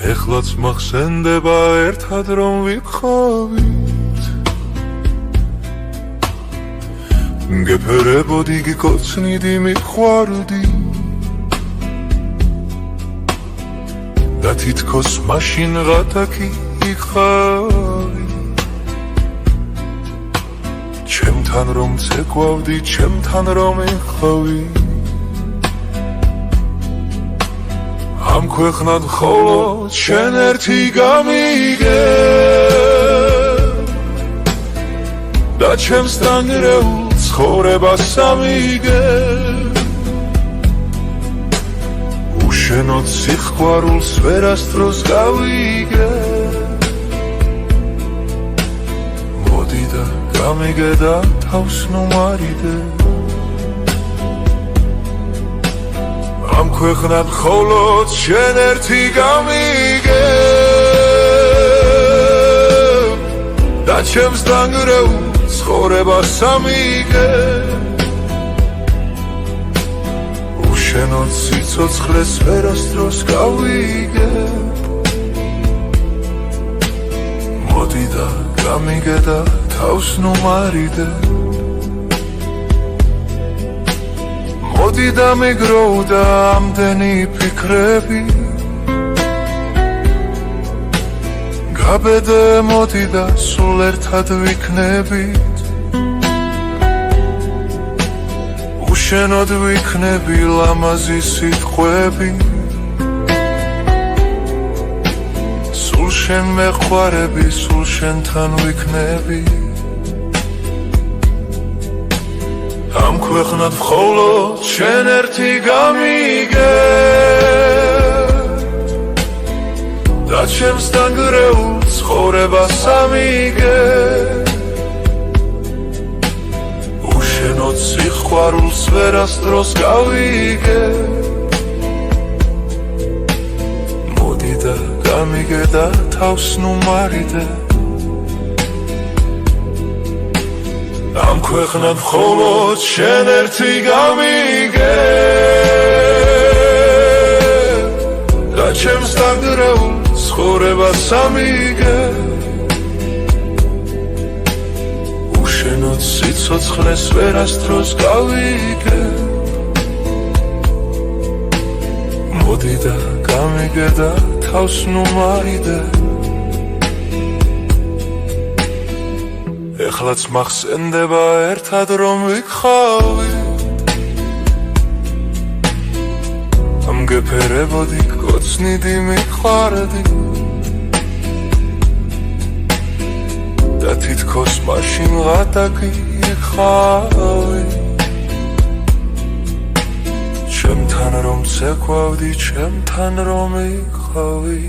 ეხლაც მახსენდება ერთად რომ ვიყავით გეფერებოდი გიკოცნიდი მიყვარდი და თითქოს მაშინ ღატაკი იყავი ჩემთან რომ ცეკვავდი ჩემთან რომ იყავი ამ ქვეყნად მხოლოდ შენ ერთი გამიგე და ჩემს დანგრეულ ცხოვრებას ამიგე უშენოდ სიყვარულს ვერასდროს გავიგე მოდი და გამიგე და თავს ნუმარიდე ამ ქვეყნად მხოლოდ შენ ერთი გამიგე და ჩემს დანგრეულ ცხოვრებას ამიგე უშენოდ სიცოცხლეს ვერასდროს გავიგე მოდი და გამიგე და თავს ნუმარიდე მოდი და მიგროვდა ამდენი ფიქრები გაბედე მოდი და სულ ერთად ვიქნებით უშენოდ ვიქნები ლამაზი სიტყვები სულ შენ მეყვარები სულ შენთან ვიქნები ამ ქვეყნად მხოლოდ შენ ერთი გამიგე და ჩემს დანგრეულ ცხოვრებას ამიგე უშენოდ სიყვარულს ვერასდროს გავიგე მოდი და გამიგე და თავს ნუმარიდე ამ ქვეყნად მხოლოდ შენ ერთი გამიგე და ჩემს დანგრეულ ცხოვრებას ამიგე უშენოდ სიცოცხლეს ვერასდროს გავიგე მოდი და გამიგე და თავს ნუმარიდე ეხლაც მახსენდება ერთად რომ ვიყავით ამ გეფერებოდი გკოცნიდი მიყვარდი და თითქოს მაშინ ღატაკი იყავი ჩემთან რომ ცეკვავდი ჩემთან რომ იყავი